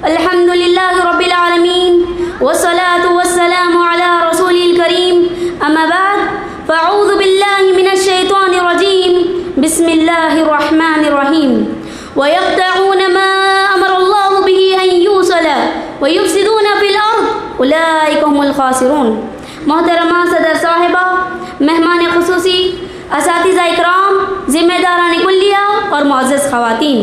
الحمدللہ رب العالمین والصلاة والسلام علی رسول الکریم اما بعد فاعوذ باللہ من الشیطان الرجیم بسم اللہ الرحمن الرحیم وَيَقْطَعُونَ مَا أَمَرَ اللَّهُ بِهِ أَن يُوصَلَ وَيُفْسِدُونَ فِي الْأَرْضِ أُولَٰئِكَ هُمُ الْخَاسِرُونَ۔ محترمہ صدر صاحبہ، مہمان خصوصی، اساتذہ اکرام، ذمہ داران کلیہ اور معزز خواتین،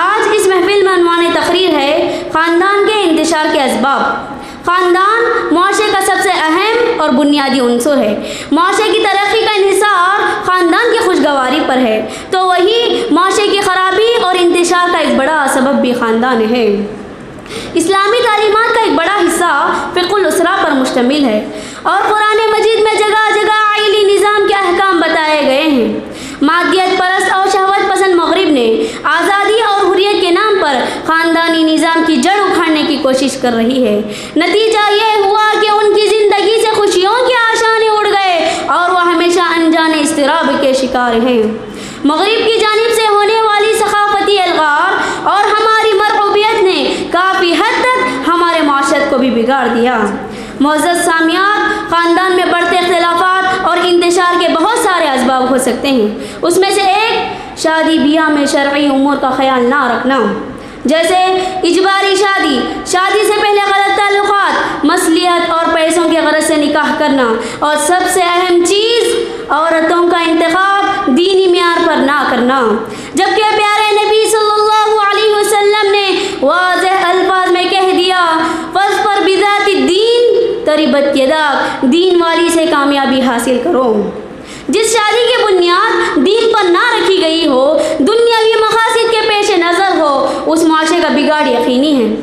آج اس محفل میں عنوان تقریر ہے خاندان کے انتشار کے اسباب۔ خاندان معاشرے کا سب سے اہم اور بنیادی عنصر ہے۔ معاشرے کی ترقی کا انحصار خاندان کی خوشگواری پر ہے، تو وہی معاشرے کی خرابی اور انتشار کا ایک بڑا سبب بھی خاندان ہے۔ اسلامی تعلیمات کا ایک بڑا حصہ فقہ الاسرہ پر مشتمل ہے اور قرآن مجید میں جگہ جگہ عائلی نظام کے احکام بتائے گئے ہیں۔ مادیت پرست اور شہوت پسند مغرب نے آزادی اور حریت کے نام پر خاندانی نظام کی جڑ اکھاڑنے کی کوشش کر رہی ہے۔ نتیجہ یہ ہوا کہ ان کی زندگی سے خوشیوں کے آشانے اڑ گئے اور وہ ہمیشہ انجان اضطراب کے شکار ہیں۔ مغرب کی جانب سے ہونے والی ثقافتی الغار اور ہماری مرغوبیت نے کافی حد تک ہمارے معاشرت کو بھی بگاڑ دیا۔ معزز سامعات، خاندان میں بڑھتے اختلافات اور انتشار کے بہت سارے اسباب ہو سکتے ہیں۔ اس میں سے ایک شادی بیاہ میں شرعی امور کا خیال نہ رکھنا، جیسے اجباری شادی، شادی سے پہلے غلط تعلقات، مصلحت اور پیسوں کے غرض سے نکاح کرنا، اور سب سے اہم چیز عورتوں کا انتخاب دینی معیار پر نہ کرنا، جبکہ پیارے نبی صلی اللہ علیہ وسلم نے واضح الفاظ میں کہہ دیا فاظفر بذات الدین تربت یداک، دین والی سے کامیابی حاصل کرو۔ جس شادی کی بنیاد دین پر نہ رکھی گئی ہو، دنیاوی مقاصد کے پیش نظر ہو، اس معاشرے کا بگاڑ یقینی ہے۔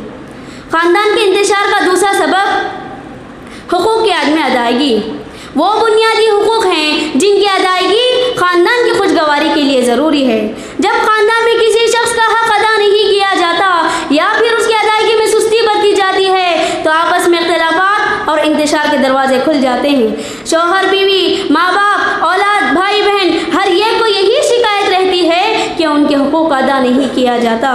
خاندان کے انتشار کا دوسرا سبب حقوق کی عدم ادائیگی۔ وہ بنیادی حقوق ہیں جن کی ادائیگی خاندان کی خوشگواری کے لیے ضروری ہے۔ جب خاندان میں کسی شخص کا حق ادا نہیں کیا جاتا یا پھر اس کی ادائیگی میں سستی برتی جاتی ہے تو آپس میں اختلافات اور انتشار کے دروازے کھل جاتے ہیں۔ شوہر بیوی، ماں باپ، اولاد، بھائی بہن، ہر ایک کو یہی شکایت رہتی ہے کہ ان کے حقوق ادا نہیں کیا جاتا۔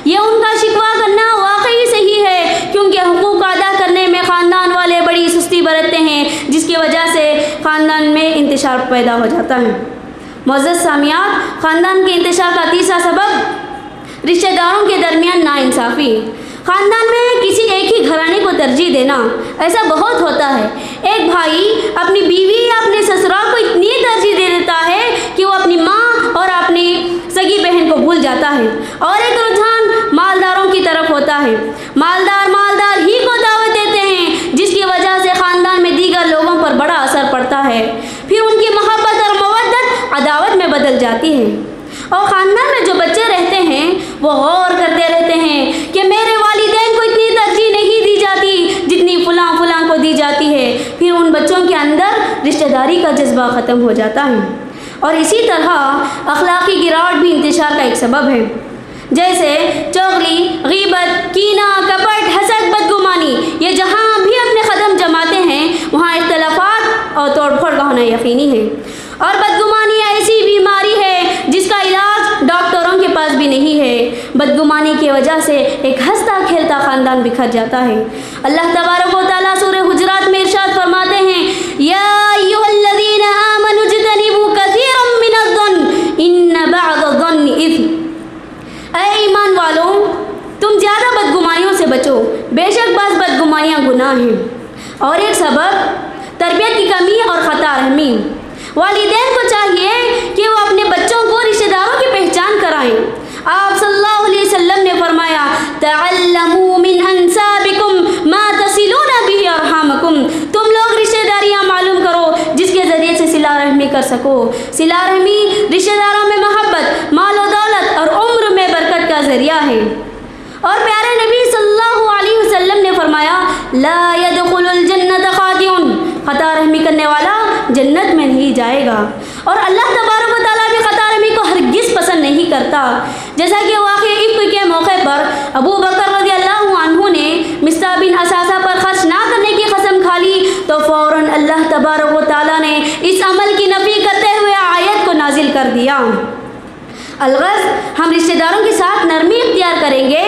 یہ ان کا شکوہ کرنا واقعی صحیح ہے، کیونکہ حقوق ادا کرنے میں خاندان والے بڑی سستی برتتے ہیں، جس کی وجہ سے خاندان میں انتشار پیدا ہو جاتا ہے۔ معزز سامعات، خاندان کے انتشار کا تیسرا سبب رشتہ داروں کے درمیان ناانصافی۔ خاندان میں کسی ایک ہی گھرانے کو ترجیح دینا، ایسا بہت ہوتا ہے۔ ایک بھائی اپنی بیوی یا اپنے سسرال کو اتنی ترجیح دے دیتا ہے کہ وہ اپنی ماں اور اپنی سگی بہن کو بھول جاتا ہے، اور ایک رجحان مالداروں کی طرف ہوتا ہے۔ مالدار ہی کو دعوت دیتے ہیں، جس کی وجہ سے خاندان میں دیگر لوگوں پر بڑا اثر پڑتا ہے، پھر ان کی محبت اور مودت عداوت میں بدل جاتی ہے۔ اور خاندان میں جو بچے رہتے ہیں وہ غور کرتے رہتے ہیں کہ میرے والدین کو اتنی ترجیح نہیں دی جاتی جتنی فلاں کو دی جاتی ہے، پھر ان بچوں کے اندر رشتہ داری کا جذبہ ختم ہو جاتا ہے۔ اور اسی طرح اخلاقی گراوٹ بھی انتشار کا ایک سبب ہے، جیسے چغلی، غیبت، کینہ، کپٹ، حسد، بدگمانی۔ یہ جہاں بھی اپنے قدم جماتے ہیں وہاں اختلافات اور توڑ پھوڑ کا ہونا یقینی ہے۔ اور بدگمانی ایسی بیماری ہے جس کا علاج ڈاکٹروں کے پاس بھی نہیں ہے۔ بدگمانی کی وجہ سے ایک ہنستا کھیلتا خاندان بکھر جاتا ہے۔ اللہ تبارک و تعالیٰ سورہ حجرات میں ارشاد فرماتے ہیں، یا ایھا الذین آمنوا اجتنبوا کثیرا من الظن ان بعض الظن اثم۔ اے ایمان والوں، تم زیادہ بدگمانیوں سے بچو، بے شک بعض بدگمانیاں گناہ ہیں۔ اور ایک سبب تربیت کی کمی اور خطا رحمی۔ والدین کو چاہیے کہ وہ اپنے بچوں کو رشتہ داروں کی پہچان کرائیں۔ آپ صلی اللہ علیہ وسلم نے فرمایا، تعلموا من انسابکم ما تصلون به ارحامکم۔ تم لوگ رشتہ داریاں معلوم کرو جس کے ذریعے سے صلہ رحمی کر سکو۔ صلہ رحمی رشتہ داروں میں محبت، مال و دولت اور عمر میں برکت کا ذریعہ ہے۔ اور پیارے نبی صلی اللہ علیہ وسلم نے فرمایا، لا يدخل الجنت خاطئ، خطا رحمی کرنے والا جنت میں نہیں جائے گا۔ اور اللہ تبارک و تعالیٰ بھی خطا رحمی کو ہرگز پسند نہیں کرتا۔ جیسا کہ واقعہ عفق کے موقع پر ابو بکر رضی اللہ عنہ نے مصطح بن اثاثہ پر خرچ نہ کرنے کی قسم کھا لی تو فوراً اللہ تبارک و تعالیٰ نے اس عمل کی نفی کرتے ہوئے آیت کو نازل کر دیا۔ الغرض، ہم رشتہ داروں کے ساتھ نرمی اختیار کریں گے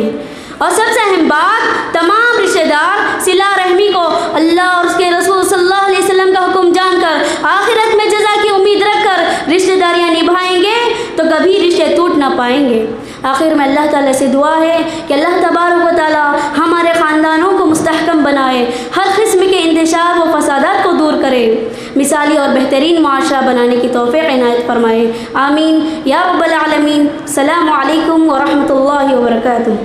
ہیں۔ اور سب سے اہم بات، تمام رشتہ دار صلہ رحمی کو اللہ اور اس کے رسول صلی اللہ علیہ وسلم کا حکم جان کر آخرت میں جزا کی امید رکھ کر رشتہ داریاں نبھائیں گے تو کبھی رشتے ٹوٹ نہ پائیں گے۔ آخر میں اللہ تعالیٰ سے دعا ہے کہ اللہ تبارک و تعالیٰ ہمارے خاندانوں کو مستحکم بنائے، ہر قسم کے انتشار و فسادات کو دور کرے، مثالی اور بہترین معاشرہ بنانے کی توفیق عنایت فرمائے، آمین یا رب العالمین۔ السلام علیکم ورحمۃ اللہ وبرکاتہ۔